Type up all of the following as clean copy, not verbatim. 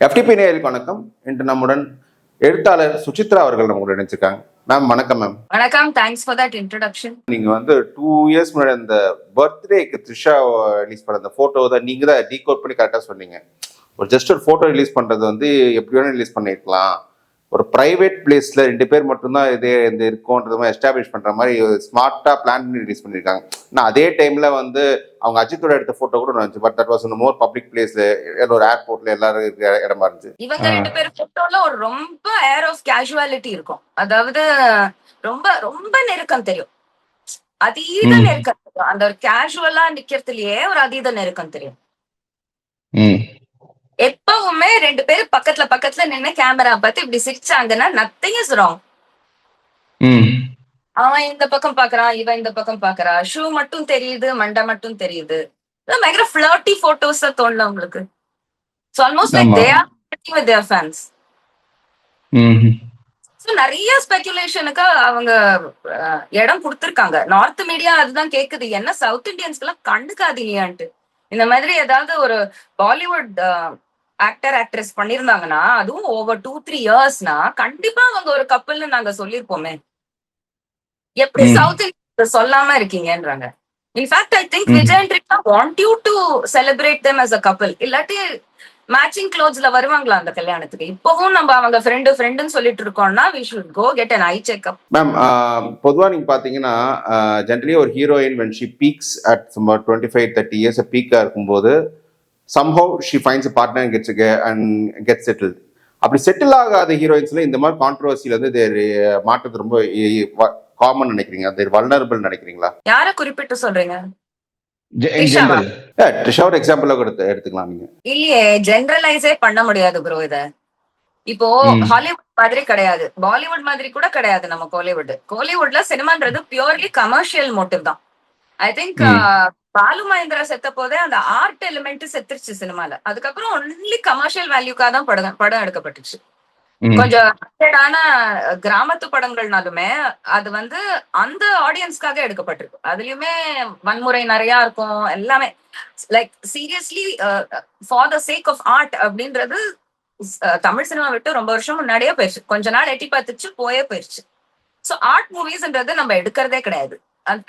FTP நேயர்களுக்கு வணக்கம். இன்று நம்முடன் எழுத்தாளர் சுசித்ரா அவர்கள் நம்மளோட நினைச்சிருக்காங்க. மேம் வணக்கம். மேம் வணக்கம். Thanks for that introduction. நீங்க வந்து 2 இயர்ஸ் முன்னாடி அந்த பர்த்டேக்கு த்ரிஷா ரிலீஸ் பண்ண அந்த போட்டோ தான் நீங்க தான் டீகோட் பண்ணி கரெக்டா சொன்னீங்க. ஜஸ்ட் ஒரு போட்டோ ரிலீஸ் பண்றது வந்து எப்படி வேணும் ரிலீஸ் பண்ணிருக்கலாம். ஒரு பிரைவேட் பிளேஸ்ல 2 பேர் மட்டும்தான் இதே இந்த இருக்கும்ன்றது மாதிரி எஸ்டாப்ளிஷ் பண்ற மாதிரி ஸ்மார்ட்டா பிளான் பண்ணி ரிலீஸ் பண்ணிருக்காங்க. நான் அதே டைம்ல வந்து அவங்க அஜித்தோட எடுத்த போட்டோ கூட இருந்துச்சு. But that was more public பிளேஸ்ல, ஒரு ஏர்போர்ட்ல எல்லாரும் இருக்கிற இடமா இருந்துச்சு. இவங்க 2 பேர் போட்டோல ஒரு ரொம்ப ஏர் ஆஃப் கேஷுவாலிட்டி இருக்கும். அதாவது ரொம்ப ரொம்ப நெருக்கம் தெரியும், அதீத நெருக்கம் தெரியும். அந்த ஒரு கேஷுவலா நிக்கிறதுலயே ஒரு அதீத நெருக்கம் தெரியும். எப்பவுமே 2 பேரும் பக்கத்துல பக்கத்துல நின்று கேமரா பார்த்து இப்படி சிரிச்சாங்கன்னா நத்திங் இஸ் ராங். அவன் இந்த பக்கம் பாக்குறான், இவன் இந்த பக்கம் பாக்குறா, ஷூ மட்டும் தெரியுது, மண்டை மட்டும் தெரியுது. பயங்கர ஃபிளர்ட்டி போட்டோஸ் தோணல உங்களுக்கு? So almost like they are flirting with their fans. So நிறைய ஸ்பெகுலேஷனுக்கு அவங்க இடம் கொடுத்திருக்காங்க. நார்த் மீடியா அதுதான் கேக்குது, என்ன சவுத் இண்டியன்ஸ்க்கு எல்லாம் கண்டுக்காதீங்கன்ட்டு. இந்த மாதிரி ஏதாவது ஒரு பாலிவுட் ஆக்டர் ஆக்ட்ரஸ் பண்ணிருந்தாங்கன்னா, அதுவும் ஓவர் 2-3 இயர்ஸ்னா கண்டிப்பா அவங்க ஒரு கப்பல்னு நாங்க சொல்லிருப்போமே. எப்படி சவுத் இந்தியன் சொல்லாம இருக்கீங்கன்றாங்க. In fact I think Vijay and Trisha want you to celebrate them as a couple. இல்லாட்டி மேட்சிங் க்ளோத்ஸ்ல வருவாங்களா அந்த கல்யாணத்துக்கு? இப்பவும் நம்ம அவங்க ஃப்ரெண்டுன்னு சொல்லிட்டு இருக்கோம்னா we should go get an eye checkup. Ma'am பொதுவா நீங்க பாத்தீங்கன்னா ஜென்ரலி ஒரு heroine when she peaks at some 25-30 years பீக்கா இருக்கும்போது somehow she finds a partner and gets settled. அப்படி செட்டில் ஆகாத ஹீரோயின்ஸ்ல இந்த மாதிரி கான்ட்ரோவர்சியில வந்து மாற்றது ரொம்ப காமன் நினைக்கிறீங்க? அது வல்னரபிள் நினைக்கிறீங்களா? யார குறிப்பிட்டு சொல்றீங்க? ட்ரிஷா ஒரு எக்ஸாம்பிளா எடுத்துக்கலாம் நீங்க. இல்லையே, ஜெனரலைஸே பண்ண முடியாது ப்ரோ. இத இப்போ ஹாலிவுட் மாதிரி கிடையாது, பாலிவுட் மாதிரி கூட கிடையாது. நம்ம கோலிவுட்ல சினிமான்றது பியூர்லி கமர்ஷியல் மோட்டிவ் தான். ஐ திங்க் பாலு மகேந்திரா செத்த போதே அந்த ஆர்ட் எலிமெண்ட் செத்துருச்சு சினிமால. அதுக்கப்புறம் ஒன்லி கமர்ஷியல் வேல்யூக்காக தான் படம் எடுக்கப்பட்டுச்சு. கொஞ்சம் கிராமத்து படங்கள்னாலுமே அது வந்து அந்த ஆடியன்ஸ்க்காக எடுக்கப்பட்டிருக்கு. அதுலயுமே வன்முறை நிறைய இருக்கும், எல்லாமே like seriously for the sake of art அப்படின்றது தமிழ் சினிமா விட்டு ரொம்ப வருஷம் முன்னாடியே போயிடுச்சு. கொஞ்ச நாள் எட்டி பார்த்துச்சு, போயிடுச்சு. ஸோ ஆர்ட் மூவிஸ்ன்றது நம்ம எடுக்கிறதே கிடையாது.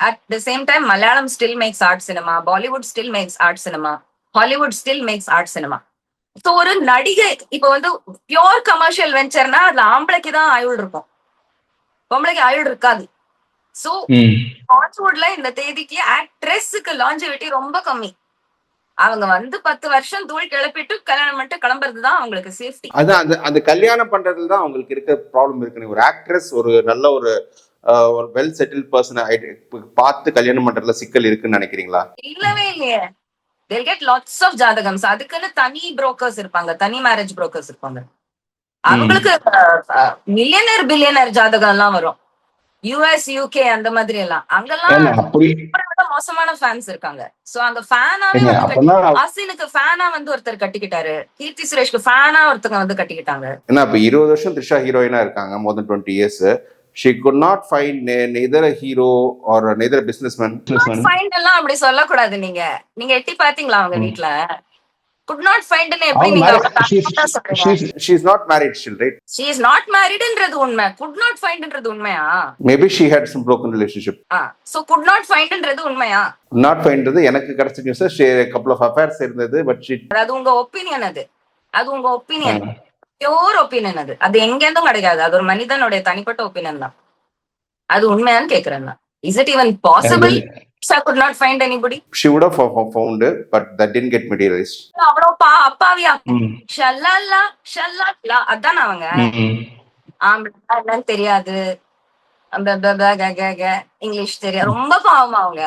At the same time, Malayalam still makes art cinema, Bollywood still makes art cinema, Hollywood still makes art cinema. So ஒரு நடிகை இப்ப வந்து பியோர் கமர்ஷியல் வெஞ்சர்னா அதுல ஆம்பளைக்கு தான் ஆயுள் இருக்கும், பொம்பளைக்கு ஆயுள் இருக்காது. சோ பாலிவுட்ல இந்த தேதிக்கு ஆக்ட்ரஸுக்கு லாஞ்சிவிட்டி ரொம்ப கம்மி. அவங்க வந்து 10 வருஷம் தூள் கிளப்பிட்டு கல்யாணம் பண்ணிட்டு கிளம்புறதுதான் அவங்களுக்கு சேஃப்டி. அதான் அந்த கல்யாணம் பண்றதுல தான் அவங்களுக்கு இருக்க ப்ராப்ளம் இருக்குன்னு. ஒரு ஆக்ட்ரஸ் ஒரு நல்ல ஒரு வெல் செட்டில் பர்சனை பார்த்து கல்யாணம் பண்றதுல சிக்கல் இருக்குன்னு நினைக்கிறீங்களா? இல்லவே இல்லையே. they'll get lots of ஜாதகம்ஸ். அதுக்குன்னு தனி புரோக்கர்ஸ் இருப்பாங்க, தனி மேரேஜ் புரோக்கர்ஸ் இருப்பாங்க. அவங்களுக்கு மில்லியனர் பில்லியனர் ஜாதகம் எல்லாம் வரும். US UK அந்த மாதிரி எல்லாம் அங்கெல்லாம் மோசமான ஃபேன்ஸ் இருக்காங்க. சோ அந்த ஃபேனாவே அசினுக்கு ஃபேனா வந்து ஒருத்தர் கட்டிக்கிட்டாரு, கீர்த்தி சுரேஷ்க்கு ஃபேனா ஒருத்தங்க வந்து கட்டிக்கிட்டாங்க. ஏன்னா இப்ப 20 வருஷம் த்ரிஷா ஹீரோயினா இருக்காங்க, more than 20 years. She could not find neither a hero or neither a businessman. Find எல்லாம் அப்படி சொல்ல கூடாது. நீங்க எட்டி பாத்தீங்களா அவங்க வீட்ல? could not find ன்னு எப்படி நீங்க she is not married still, right? she is not married ன்றது உண்மை, could not find ன்றது உண்மையா? Maybe she had some broken relationship. so could not find ன்றது உண்மையா? not find ன்றது எனக்கு கிடைச்ச news. a couple of affairs இருந்தது, but she அது உங்க ஒபினியன். அது உங்க ஒபினியன், பியூர் ஒபினியன். அது எங்க இருந்தும் கிடைக்காது. அது ஒரு மனிதனுடைய தனிப்பட்ட ஒபினியன் தான். அது உண்மையான்னு கேக்குறேன். Is it even possible I could not find anybody? She would have found it, but that didn't get materialized. அவ்வளவு அப்பாவியா ஷல்லா அதான் அவங்க ஆம்பளை தெரியாது, இங்கிலீஷ் தெரியாது, ரொம்ப பாவமா அவங்க.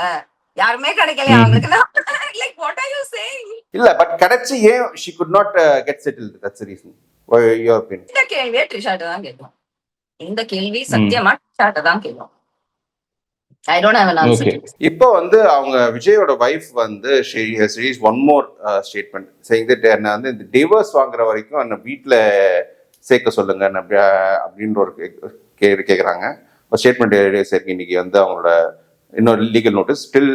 யாருமே கிடைக்கலையா அவங்களுக்கு? like what are you saying? இல்ல பட் கிடைச்சு ஏன் she could not get settled? That's the reason. Your opinion? இந்த கேள்வியே ட்ரிஷாட்ட தான் கேட்கும். இந்த கேள்வி சத்தியமா ட்ரிஷாட்ட தான் கேட்கும். I don't have an answer. இப்போ வந்து அவங்க விஜயோட வைஃப் வந்து she has released one more statement saying that நான் வந்து இந்த டிவோர்ஸ் வாங்குற வரைக்கும் என்ன வீட்ல சேர்க்க சொல்லுங்க அப்படின்ற ஒரு கேக்குறாங்க. ஒரு ஸ்டேட்மெண்ட் இருக்கு இன்னைக்கு வந்து அவங்களோட இன்னொரு legal notice. Still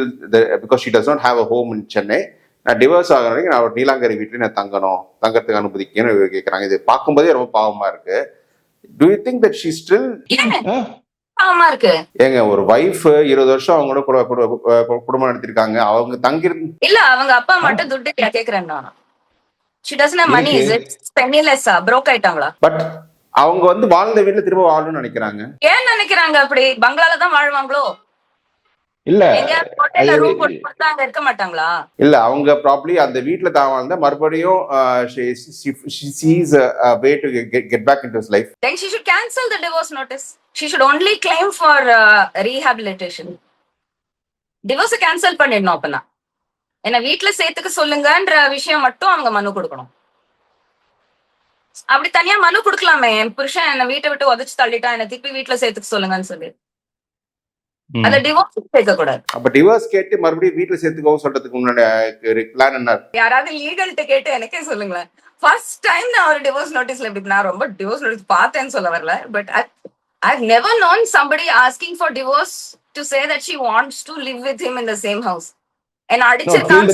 because she does not have a home in Chennai நான் டிவோர்ஸ் ஆகிற வரைக்கும் நான் ஒரு நீலாங்கரி வீட்லயும் நான் தங்கறதுக்கு அனுமதிக்கணும்னு கேட்கறாங்க. இது பார்க்கும்போதே ரொம்ப பாவமா இருக்கு. To you think that she still பாவமா இருக்கு. ஏங்க ஒரு வைஃப் 20 வருஷம் அவங்க கூட குடும்பம் நடத்திருக்காங்க. அவங்க தங்கி இல்ல அவங்க அப்பா மட்டும் துட்டு கேக்குறேன் நான். She doesn't have money, is it? Penniless, broke ஆயிட்டாங்களா? பட் அவங்க வந்து வாழ்ந்த வீட்டுல திரும்ப வாழணும்னு நினைக்கிறாங்க. ஏன் நினைக்கிறாங்க அப்படி? பங்களால தான் வாழ்வாங்களோ? இல்ல எங்க ஹோட்டல்ல ரூம் போட்டு கொடுத்தா அங்க இருக்க மாட்டாங்களா? இல்ல அவங்க ப்ராப்ளி அந்த வீட்டுல தான் வாழ்ந்த மறுபடியும் she sees a way to get back into his life. Then she should cancel the divorce notice. She should only claim for rehabilitation. Divorce cancel பண்ணிடணும் அப்பனா. என்ன வீட்டுல சேர்த்துக்க சொல்லுங்கன்ற விஷயம் மட்டும் அவங்க மனு கொடுக்கணும். அப்படி தனியா மனு கொடுக்கலாமே, என் புருஷன் என்ன வீட்டை விட்டு உதச்சு தள்ளிட்டா என்ன திருப்பி வீட்டுல சேர்த்துக்க சொல்லுங்கன்னு சொல்லி. அத டிவோர்ஸ் கேட்க கூடாது. அப்ப டிவோர்ஸ் கேட்டு மறுபடியும் வீட்டுல சேர்த்துக்கவும் சொல்றதுக்கு முன்னாடி பிளான் என்ன? யாராவது லீகல்ட்ட கேட்டு எனக்கே சொல்லுங்களேன். ஃபர்ஸ்ட் டைம் நான் ஒரு டிவோர்ஸ் நோட்டீஸ்ல இப்படி நான் ரொம்ப டிவோர்ஸ் நோட்டீஸ் பார்த்தேன்னு சொல்ல வரல. But I've never known somebody asking for divorce to say that she wants to live with him in the same house. என்ன அடிச்சிருக்கான்னு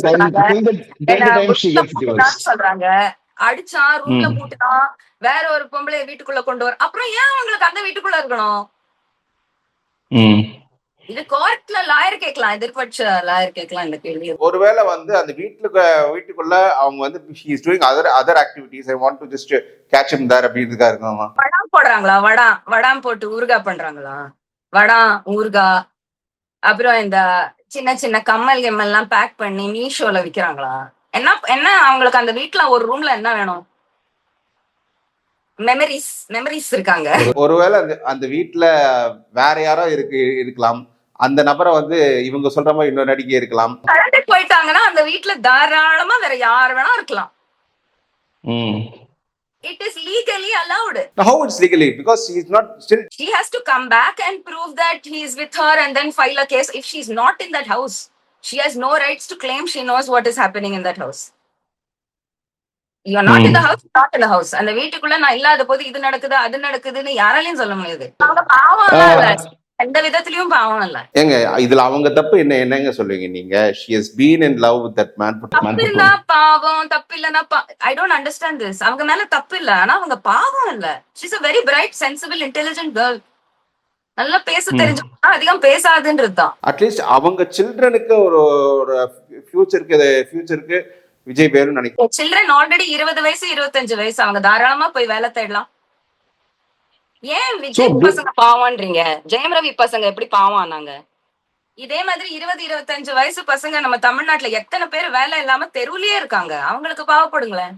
சொல்றாங்க. அடிச்சா ரூம்ல போட்டுனா வேற ஒரு பொம்பளை வீட்டுக்குள்ள கொண்டு வர, அப்புறம் ஏன் அவங்களுக்கு அந்த வீட்டுக்குள்ள இருக்கணும்? இது கோர்ட்ல லாயர் கேட்கலாம், எதிர்பட்ச லாயர் கேட்கலாம் இந்த கேள்வி. ஒருவேளை வந்து அந்த வீட்டுக்குள்ள அவங்க வந்து she is doing other activities, I want to just catch him there அப்படின்றதுக்கா இருக்குமா? வடாம் போடுறாங்களா? வடாம் போட்டு ஊறுகாய் பண்றாங்களா? ஊறுகாய், அப்புறம் இந்த சின்ன சின்ன கம்மல் எல்லாம் பேக் பண்ணி மீஷோல விக்கிறாங்களா? என்ன அவங்களுக்கு அந்த வீட்டுல ஒரு ரூம்ல என்ன வேணும்? மெமரிஸ் இருக்காங்க. ஒருவேளை அந்த வீட்டுல வேற யாரோ இருக்கலாம். அந்த நபரை வந்து இவங்க சொல்ற மாதிரி இன்னொரு நடிகை இருக்கலாம். கரண்ட் போயிட்டாங்கன்னா அந்த வீட்டுல தாராளமா வேற யார் வேணா இருக்கலாம். It is legally allowed. How it's legally? Because she is not still. She has to come back and prove that he is with her and then file a case. If she is not in that house, she has no rights to claim she knows what is happening in that house. You are not in the house, not in the house. அந்த வீட்டுக்குள்ள நான் இல்லாத போது இது நடக்குது அது நடக்குதுன்னு யாராலையும் சொல்ல முடியாது. அவங்க பாவம் இல்ல, எந்த விதத்திலயும் பாவம் இல்ல. ஏங்க இதுல அவங்க தப்பு என்னங்க சொல்லுவீங்க நீங்க? She has been in love with that man. தப்பில்லைன்னா பாவம், தப்பில்லைன்னா I don't understand this. அவங்க மேல தப்பு இல்ல, ஆனா அவங்க பாவம் இல்ல. She is a very bright, sensible, intelligent girl. நல்லா பேச தெரிஞ்சா அதிகம் பேசாதுன்றது தான். அட்லீஸ்ட் அவங்க சில்ட்ரனுக்கு ஒரு ஃபியூச்சருக்கு விஜய் பேரும் நினைக்கிறேன். சில்ட்ரன் ஆல்ரெடி 20 வயசு 25 வயசு, அவங்க தாராளமா போய் வேலை தேடலாம். ஏன் விஜய் பசங்க பாவம்ன்றீங்க? ஜெயம் ரவி பசங்க எப்படி பாவம் ஆனாங்க? இதே மாதிரி 20-25 வயசு பசங்க நம்ம தமிழ்நாட்டுல எத்தனை பேர் வேலை இல்லாம தெருவுலயே இருக்காங்க. அவங்களுக்கு பாவப்படுங்களேன்.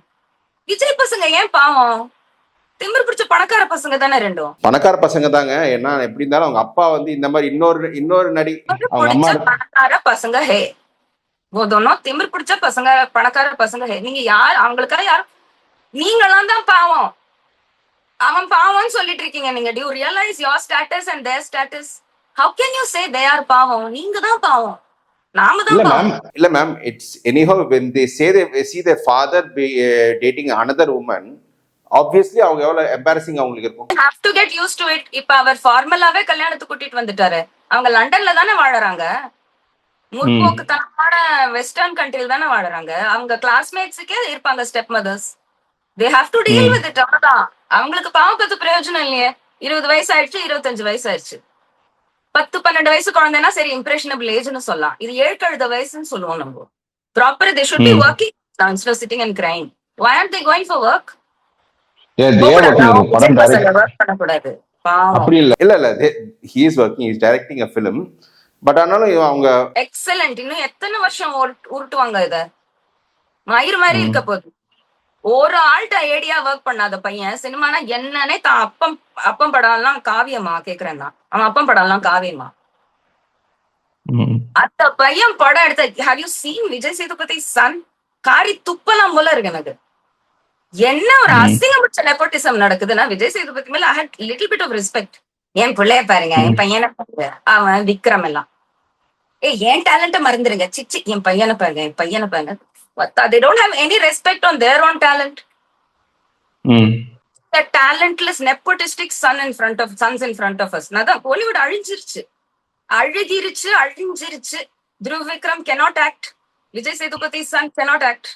விஜய் பசங்க ஏன் பாவம்? திமிர் பிடிச்ச பணக்கார பசங்க தானே ரெண்டும். பணக்கார பசங்க தாங்க. ஏன்னா எப்படி இருந்தாலும் அவங்க அப்பா வந்து இந்த மாதிரி இன்னொரு நடி பணக்கார பசங்க ஹே, போதோனும் திமிர் பிடிச்ச பசங்க பணக்கார பசங்க ஹே. நீங்க யார் அவங்களுக்காக? யார் நீங்களாம் தான் பாவம். அவன் பாவம்னு சொல்லிட்டு இருக்கீங்க நீங்க. Do you realize your status and their status? How can you say they are பாவம்? நீங்க தான் பாவம், நாம தான் பாவம். இல்ல ma'am, it's anyhow when they say they see their father dating another woman, obviously அவங்க எவ்வளவு எம்பாரசிங் அவங்களுக்கு இருக்கும். Have to get used to it. இப்ப அவர் ஃபார்மலாவே கல்யாணத்துக்கு கூட்டிட்டு வந்துட்டாரு. அவங்க லண்டன்ல தானே வாழறாங்க. முற்போக்குத்தனமான வெஸ்டர்ன் கண்ட்ரில தானே வாழறாங்க. அவங்க கிளாஸ்மேட்ஸுக்கே இருப்பாங்க step mothers. They have to deal with it. அவ்வளவுதான். அவங்களுக்கு பாவம் பத்து பிரயோஜனம் இல்லையே. 20 வயசு ஆயிடுச்சு, 25 வயசு ஆயிடுச்சு. 10-12 வயசு குழந்தைன்னா சரி இம்ப்ரெஷனபிள் ஏஜ்னு சொல்லலாம். இது 7 கழுத வயசுன்னு சொல்லுவோம் நம்ம. Proper they should be working instead of sitting and crying. Why aren't they going for work? பண்ணக்கூடாது. அப்படி இல்ல he is working, he is directing a film. But ஆனாலும் அவங்க எக்ஸலென்ட். இன்னும் எத்தனை வருஷம் உருட்டுவாங்க இத? மயிர் மாதிரி இருக்க போகுது. ஒரு ஆள்கிட்ட ஐடியா ஒர்க் பண்ணாத பையன் சினிமானா என்னன்னே தான் அப்பம் படம்லாம் காவியமா கேக்குறேன் தான். அவன் அப்பம் படம்லாம் காவியமா? அந்த பையன் படம் எடுத்த have you seen Vijay Sethupathi son? காரி துப்பலாம் போல இருக்கு எனக்கு. என்ன ஒரு அசிங்கப்பட்ட நெப்போட்டிசம் நடக்குதுன்னா விஜய் சேதுபதி மேல I had little bit of respect. என் பிள்ளைய பாருங்க, என் பையனை பாருங்க, அவன் விக்ரம் எல்லாம் என் டேலண்ட மறந்துருங்க. சிச்சி என் பையனை பாருங்க, என் பையனை பாருங்க. They don't have any respect on their own talent. The talentless nepotistic sons in front of us. Nada Hollywood அழிஞ்சிருச்சு. Dhruv Vikram cannot act. Vijay Sethupathi son cannot act.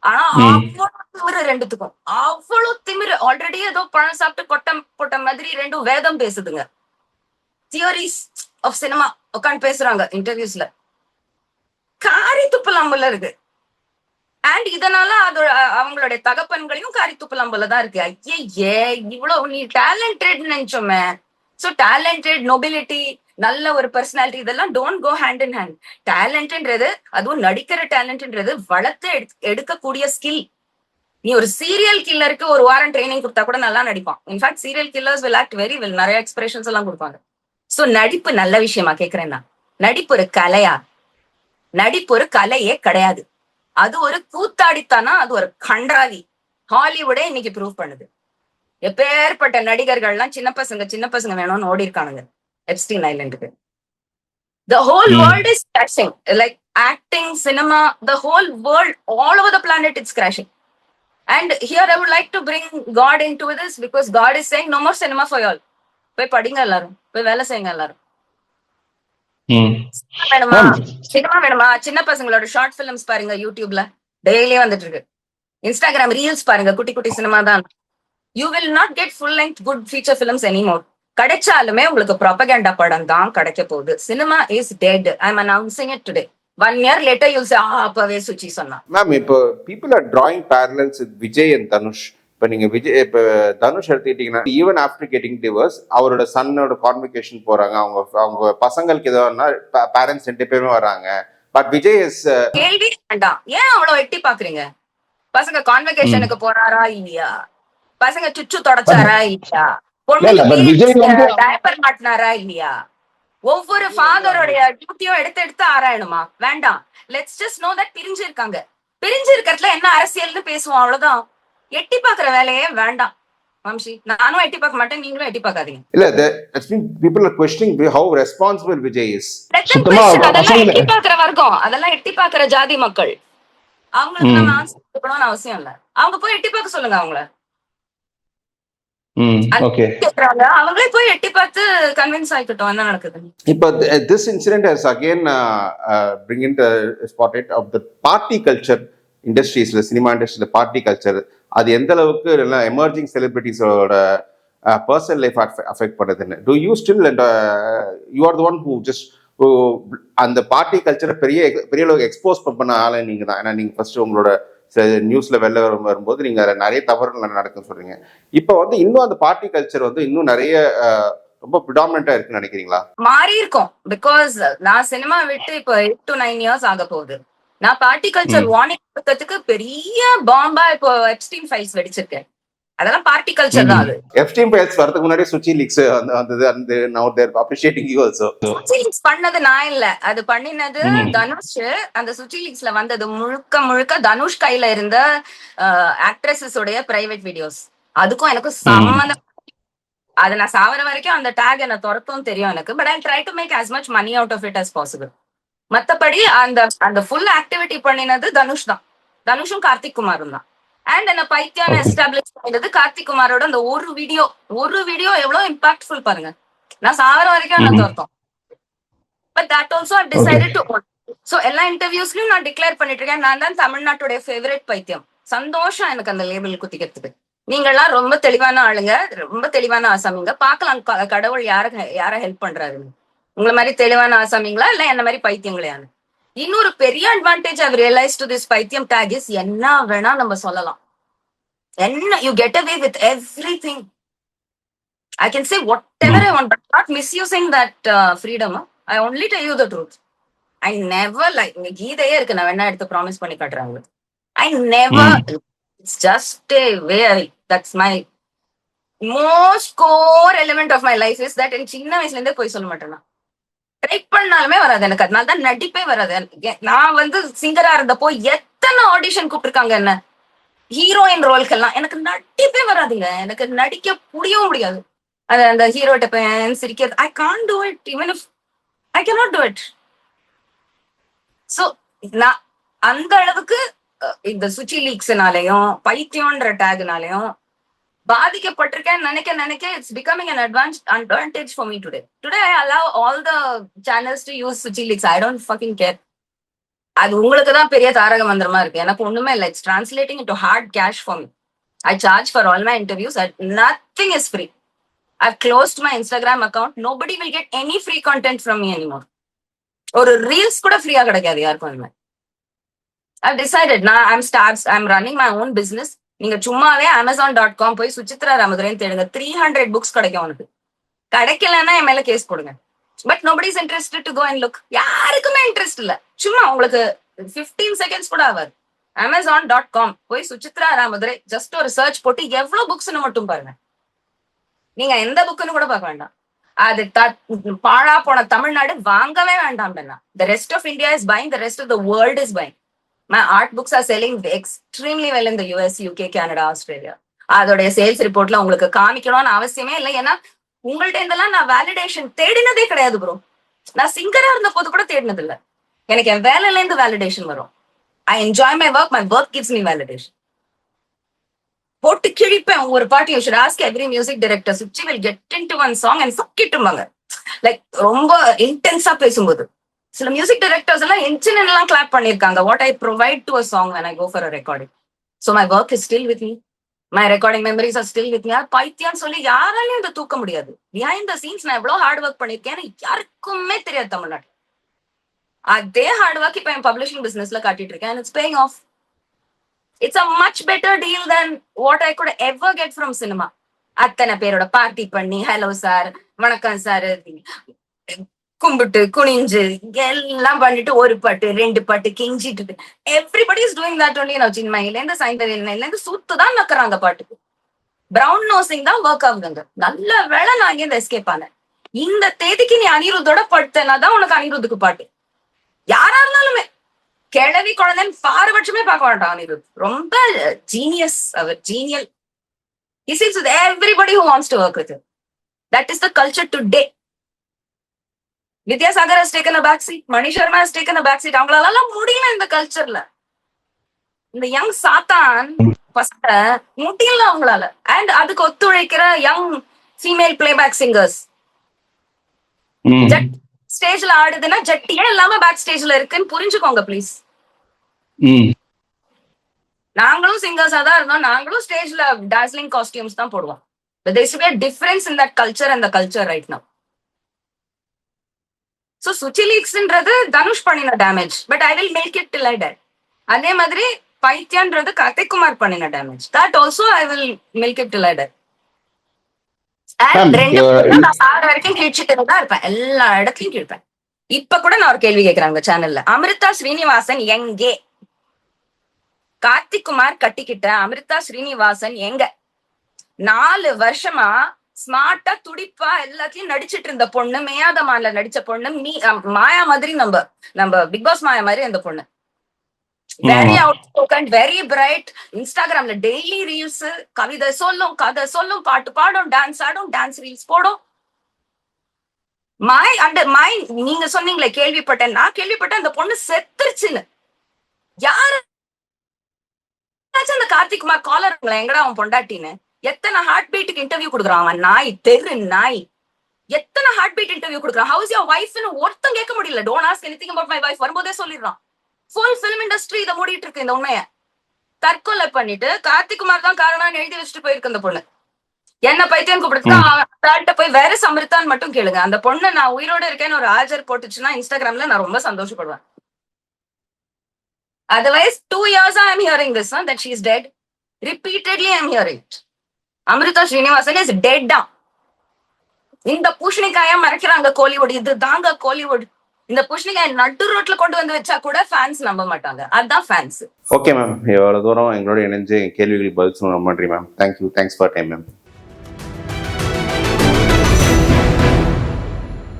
ஆனா அவ்வளவு திமிரு ரெண்டுத்துக்கும், அவ்வளவு திமிரு. ஆல்ரெடி ஏதோ பழம் சாப்பிட்டு கொட்டம் போட்ட மாதிரி ரெண்டும் வேதம் பேசுதுங்க. தியரிஸ் ஆஃப் சினிமா உட்காந்து பேசுறாங்க இன்டர்வியூஸ்ல. காரி துப்பலாம்புல இருக்கு. அண்ட் இதனால அதோட அவங்களுடைய தகப்பன்களையும் காரி துப்பலாம்புல தான் இருக்கு. ஐயே, இவ்வளவு நீ டேலண்டட் நினைச்சோமே. சோ டேலண்டட், நொபிலிட்டி, நல்ல ஒரு பர்சனாலிட்டி, இதெல்லாம் don't go hand in hand. டேலண்ட்ன்றது, அதுவும் நடிக்கிற டேலண்ட்ன்றது வளர்த்து எடுக்கக்கூடிய ஸ்கில். நீ ஒரு சீரியல் கில்லருக்கு ஒரு வாரம் ட்ரைனிங் கொடுத்தா கூட நல்லா நடிப்பான். In fact serial killers will act very well. நிறைய எக்ஸ்பிரஷன்ஸ் எல்லாம் கொடுப்பாங்க. சோ நடிப்பு நல்ல விஷயமா கேக்குறேன்னா, நடிப்பு ஒரு கலையா? நடிப்பு ஒரு கலையே கிடையாது. அது ஒரு கூத்தாடித்தானா, அது ஒரு கன்றாவி. ஹாலிவுடே இன்னைக்கு ப்ரூவ் பண்ணுது. எப்பேற்பட்ட நடிகர்கள்லாம் சின்ன பசங்க வேணும்னு ஓடி இருக்கானுங்க Epstein ஐலண்டுக்கு. The whole world is crashing. Like acting, cinema, the whole world, all over the planet, it's crashing. And here I would like to bring God into this, because God is saying no more cinema for y'all. போய் படிங்க எல்லாரும், போய் வேலை செய்யுங்க எல்லாரும். வேணுமா cinema வேணுமா? சின்ன பசங்களோட ஷார்ட் பிலிம்ஸ் பாருங்க யூடியூப்ல, டெய்லியும் வந்துட்டு இருக்கு. இன்ஸ்டாகிராம் ரீல்ஸ் பாருங்க, குட்டி குட்டி சினிமா தான். You will not get full length good feature films anymore. கிடைச்சாலுமே உங்களுக்கு ப்ராபகண்டா படம் தான் கிடைக்க போகுது. Cinema is dead. I am announcing it today. 1 year later you'll say அப்பவே சுச்சி சொன்னா. மேம், இப்போ people are drawing parallels with Vijay and Dhanush. இப்போ நீங்க விஜய், இப்போ தனுஷ் எடுத்துக்கிட்டீங்கன்னா, ஈவன் ஆஃப்டர் கெட்டிங் டிவோர்ஸ், அவரோட சன்னோட கான்வெகேஷன் போறாங்க. அவங்க பசங்களுக்கு ஏதோன்னா பேரண்ட்ஸ் 2 பேருமே வராங்க. பட் விஜய் இஸ் கேள்வி வேண்டாம். ஏன் அவ்வளவு எட்டி பாக்குறீங்க? பசங்க கான்வெகேஷனுக்கு போறாரா இல்லையா? பசங்க சுச்சு தொடச்சாரா இல்லையா? பொண்ணு டயப்பர் மாட்டினாரா இல்லையா? ஒவ்வொரு ஃபாதரோடைய டியூட்டியும் எடுத்து ஆராயணுமா? வேண்டாம். லெட்ஸ் ஜஸ்ட் நோ தட் பிரிஞ்சு இருக்காங்க. பிரிஞ்சு இருக்கிறதுல என்ன அரசியல்னு பேசுவோம், அவ்வளவுதான். எட்டி பாக்குற வேலையே வேண்டாம் வம்சி. நானும் எட்டி பார்க்க மாட்டேன், நீங்களும் எட்டி பார்க்காதீங்க. இல்ல, people are questioning how responsible Vijay is. அதெல்லாம் எட்டி பாக்குற வர்க்கம், அதெல்லாம் எட்டி பாக்குற ஜாதி மக்கள். அவங்களுக்கு நம்ம ஆன்சர் கொடுக்கணும்னு அவசியம் இல்ல. அவங்க போய் எட்டி பார்க்க சொல்லுங்க அவங்கள. அவங்களே போய் எட்டி பார்த்து கன்வின்ஸ் ஆயிட்டோம் என்ன நடக்குது. இப்போ this incident has again bring in the spotlight of the party culture இண்டஸ்ட்ரீஸ்ல, சினிமா இண்டஸ்ட்ரியில பார்ட்டி கல்ச்சர் அது எந்த அளவுக்கு எல்லாம் எமர்ஜிங் செலிபிரிட்டிஸோட பர்சனல் லைஃப் அஃபெக்ட் பண்ணுதுன்னு. Do you still you are the one who just அந்த பார்ட்டி கல்ச்சரை பெரிய அளவுக்கு எக்ஸ்போஸ் பண்ண ஆளு நீங்க தான். ஏன்னா நீங்க ஃபர்ஸ்ட் உங்களோட நியூஸ்ல வெளில வரும்போது நீங்க நிறைய தவறுகள் நடக்குன்னு சொல்றீங்க. இப்போ இன்னும் அந்த பார்ட்டி கல்ச்சர் இன்னும் நிறைய ரொம்ப ப்ரிடாமினண்டா இருக்குன்னு நினைக்கிறீங்களா? மாறி இருக்கும். பிகாஸ் நான் சினிமா விட்டு இப்போ 8 to 9 years ஆக போகுது. நான் பார்ட்டி கல்ச்சர் வார்னிங் கொடுத்ததுக்கு பெரிய பாம்பா இப்போ எப்ஸ்டீன் ஃபைல்ஸ் வெடிச்சிருக்கேன். அதெல்லாம் பார்ட்டி கல்ச்சர் தான். அது எப்ஸ்டீன் ஃபைல்ஸ் வரதுக்கு முன்னாடி சுச்சி லீக்ஸ் வந்தது. அந்த now they are appreciating you also. Suchi leaks பண்ணது நான் இல்ல, அது பண்ணினது தனுஷ். அந்த சுச்சி லீக்ஸ்ல வந்தது முழுக்க தனுஷ் கையில இருந்த ஆக்ட்ரஸஸ் உடைய பிரைவேட் வீடியோஸ். அதுக்கும் எனக்கு சம்மந்தம். அதை நான் சாவர வரைக்கும் அந்த டேக் என்ன துரத்தும் தெரியும் எனக்கு. But I try to make as much money out of it as possible. மத்தபடி அந்த ஃபுல் ஆக்டிவிட்டி பண்ணினது தனுஷ் தான். தனுஷும் கார்த்திக் குமாரும் தான். அண்ட் என்ன பைத்தியம் எஸ்டாப்ளிஷ் பண்ணினது கார்த்திக் குமாரோட அந்த ஒரு வீடியோ எவ்வளவு இம்பாக்ட்ஃபுல் பாருங்க. நான் சாவர வரைக்கும் என்ன தோர்த்தோம். But that also I decided to own. So எல்லா இன்டர்வியூஸ்லயும் நான் டிக்ளேர் பண்ணிட்டு இருக்கேன், நான் தான் தமிழ்நாட்டுடைய ஃபேவரட் பைத்தியம். சந்தோஷம் எனக்கு அந்த லேபிள் குத்திக்கிறதுக்கு. நீங்கள்லாம் ரொம்ப தெளிவான ஆளுங்க, ரொம்ப தெளிவான ஆசாமிங்க. பாக்கலாம் கடவுள் யார ஹெல்ப் பண்றாருன்னு. உங்களை மாதிரி தெளிவான ஆசாமிங்களா இல்ல என்ன மாதிரி பைத்தியங்களையானு. இன்னொரு பெரிய advantage I realise to this பைத்தியம் டேக் இஸ், என்ன வேணா நம்ம சொல்லலாம். என்ன you get away with everything. I can say what ever I want, but not misusing that freedom. I only tell you the truth. I never like, இங்க கீதையே இருக்கு, நான் வேணா எடுத்து ப்ராமிஸ் பண்ணி காட்டுறாங்க. I never, it's just a way. That's my most core element of my life is that. என் சின்ன வயசுல இருந்தே போய் சொல்ல மாட்டேன். ட்ரை பண்ணாலுமே வராது எனக்கு. அதனால தான் நடிப்பே வராது. நான் சிங்கரா இருந்தப்போ எத்தனை ஆடிஷன் கூப்பிட்டுருக்காங்க என்ன ஹீரோயின் ரோல்கெல்லாம். எனக்கு நடிப்பே வராதுங்க. எனக்கு நடிக்க முடியவும் முடியாது. அந்த ஹீரோட்ட சிரிக்கிறது, I can't to it. Even if I cannot to it. So நான் அந்த அளவுக்கு இந்த சுச்சி லீக்ஸ்னாலையும் பைத்தியம்ன்ற டேக்னாலையும் பாதிக்கப்பட்டிருக்கேன். நினைக்க it's becoming an advantage for me today. I allow all the channels to use Suchi leaks. I don't fucking care. அது உங்களுக்கு தான் பெரிய தாரக மந்திரமா இருக்கு. எனக்கு ஒண்ணுமே இல்லை. It's translating into hard cash for me. I charge for all my interviews. Nothing is free. I've closed my Instagram account. Nobody will get any free content from me anymore. ஒரு ரீல்ஸ் கூட ஃப்ரீயா கிடைக்காது யாருக்கும். I've decided now I'm running my own business. நீங்க சும்மாவே amazon.com போய் சுசித்ரா ராமதுரைன்னு தேடுங்க. 300 books கிடைக்கும் உனக்கு. கிடைக்கலன்னா என் மேல கேஸ் போடுங்க. But nobody is interested to go and look. யாருக்குமே இன்ட்ரெஸ்ட் இல்ல. சும்மா உங்களுக்கு 15 செகண்ட்ஸ் கூட ஆகாது. amazon.com போய் சுசித்ரா ராமதுரை ஜஸ்ட் ஒரு சர்ச் போட்டு எவ்வளவு புக்ஸ்னு மட்டும் பாருங்க. நீங்க எந்த புக்குன்னு கூட பார்க்க வேண்டாம். அது பாழா போன தமிழ்நாடு வாங்கவே வேண்டாம். The rest of India is buying, the rest of the world is buying. My art books are selling extremely well in the US, UK, Canada, Australia. அதோடைய சேல்ஸ் ரிப்போர்ட்ல உங்களுக்கு காமிக்கணும்னு அவசியமே இல்லை. ஏன்னா உங்கள்ட்ட இதெல்லாம் நான் வேலிடேஷன் தேடினதே கிடையாது ப்ரோ. நான் சிங்கரா இருந்த போது கூட தேடினது இல்லை. எனக்கு என் வேலையில இருந்து வேலிடேஷன் வரும். I enjoy my work gives me validation. போட்டு கிழிப்பேன் ஒரு பாட்டு. You should ask every music director. Suchi will get into one song and fuck it டும்பாங்க. லைக் ரொம்ப இன்டென்ஸா பேசும்போது. சில மியூசிக் டைரக்டர்ஸ் எல்லாம் என்ஜின் எல்லாம் கிளாப் பண்ணிருக்காங்க. What I provide to a song when I go for a recording. So my work is still with me. My recording memories are still with me. பைத்தியான்னு சொல்லி யாராலையும் இதை தூக்க முடியாது. பிஹைண்ட் த சீன்ஸ் நான் எவ்வளவு hard work பண்ணிருக்கேன்னு யாருக்குமே தெரியாது தமிழ்நாடு. அதே ஹார்ட் ஒர்க் இப்ப என் பப்ளிஷிங் பிசினஸ்ல காட்டிட்டு இருக்கேன். And it's paying off. It's a much better deal than what I could ever get from cinema. அத்தனை பேரோட பார்ட்டி பண்ணி ஹலோ சார் வணக்கம் சார் கும்பிட்டு குனிஞ்சு எல்லாம் பண்ணிட்டு ஒரு பாட்டு 2 பாட்டு கெஞ்சிட்டு everybody is doing that only. நான் சின்மையில இருந்து சைந்தவியில இருந்து சுத்துதான் நக்குறாங்க பாட்டுக்கு. பிரவுன் நோசிங் தான் ஒர்க் ஆகுதுங்க. நல்ல வேலை நான் இங்க இந்த எஸ்கேப் ஆனேன். இந்த தேதிக்கு நீ அனிருத்தோட படுத்தனாதான் உனக்கு அனிருத்துக்கு பாட்டு. யாரா இருந்தாலுமே கிழவி குழந்தைன்னு பாரபட்சமே பார்க்க மாட்டான் அனிருத். ரொம்ப ஜீனியஸ். அவர் genial. He sits with everybody who wants to work with him. That is the culture today. Vidyasagar has taken a backseat. Mani Sharma has taken a backseat. அவங்களால முடியல இந்த கல்ச்சர்ல. இந்த யங் சாத்தான் முடியல அவங்களால. அண்ட் அதுக்கு ஒத்துழைக்கிற யங் ஃபீமேல் பிளேபேக் சிங்கர்ஸ். ஸ்டேஜ்ல ஆடுதுன்னா ஜட்டியே இல்லாம பேக் ஸ்டேஜ்ல இருக்குன்னு புரிஞ்சுக்கோங்க ப்ளீஸ். நாங்களும் சிங்கர்ஸா தான் இருந்தோம். நாங்களும் ஸ்டேஜ்ல டாஸ்லிங் காஸ்டியூம்ஸ் தான் போடுவோம். But there should be a difference in that culture and the culture right now. So Suchi Leaksன்றது தனுஷ் பண்ணின damage. But I will make it till I die. அதே மாதிரி பைத்தியான்றது கார்த்திக் குமார் பண்ணின damage. That also I will make it till I die. And நான் sir வரைக்கும் கிழிச்சிட்டு தான் இருப்பேன். எல்லா இடத்துலயும் கிழிப்பேன். இப்ப கூட நான் ஒரு கேள்வி கேட்கிறேன் சேனல்ல. அமிர்தா ஸ்ரீனிவாசன் எங்கே? கார்த்திக் குமார் கட்டிக்கிட்ட அமிர்தா ஸ்ரீனிவாசன் எங்க? 4 வருஷமா ஸ்மார்ட்டா துடிப்பா எல்லாத்தையும் நடிச்சிட்டு இருந்த பொண்ணு, மேயாதமான்ல நடிச்ச பொண்ணு, மாயா மாதிரி நம்ம பிக் பாஸ் மாயா மாதிரி அந்த பொண்ணு. Very outspoken, very bright. இன்ஸ்டாகிராம்ல டெய்லி ரீல்ஸ், கவிதை சொல்லும், கதை சொல்லும், பாட்டு பாடும், டான்ஸ் ஆடும், டான்ஸ் ரீல்ஸ் போடும். நீங்க சொன்னீங்களே கேள்விப்பட்டேன். நான் கேள்விப்பட்டேன் அந்த பொண்ணு செத்துருச்சுன்னு. யாரு அந்த கார்த்திக் குமார் காலருங்களா எங்கடா அவன் பொண்டாட்டின்னு? எத்தனை ஹார்ட் பீட்டுக்கு இன்டர்வியூ கொடுக்குறான் அவன் நாய், தெரு நாய். எத்தனை ஹார்ட் பீட் இன்டர்வியூ கொடுக்குறான். ஹவுஸ் யுவர் வைஃப்னு ஒருத்தம் கேட்க முடியல. Don't ask anything about my wife வரும்போதே சொல்லிடுறான். ஃபுல் ஃபிலிம் இண்டஸ்ட்ரி இதை மூடிட்டு இருக்கு இந்த உண்மையை. தற்கொலை பண்ணிட்டு கார்த்திக் குமார் தான் காரணம்னு எழுதி வச்சுட்டு போயிருக்கு அந்த பொண்ணு. என்ன பைத்தியம் கூப்பிடுறதுக்கு போய் வேற சமிர்தான்னு மட்டும் கேளுங்க. அந்த பொண்ணு நான் உயிரோட இருக்கேன்னு ஒரு ஆஜர் போட்டுச்சுன்னா இன்ஸ்டாகிராம்ல நான் ரொம்ப சந்தோஷப்படுவேன். Otherwise, 2 years I am hearing this, that she is dead. Repeatedly I am hearing it. Amrita Srinivasan is dead down. இந்த பூஷணிக்காய மறைக்கிறாங்க கோலிவுட். இது தாங்க கோலிவுட். இந்த பூஷணிக்காய நடு ரோட்ல கொண்டு வந்து வச்சா கூட ஃபேன்ஸ் நம்ப மாட்டாங்க. அதுதான் ஃபேன்ஸ். ஓகே மேம், எவ்வளவு தூரம் எங்களோட இணைஞ்சு கேள்விகளுக்கு பதில் சொல்ல நன்றி ma'am. Thank you. Thanks for time ma'am.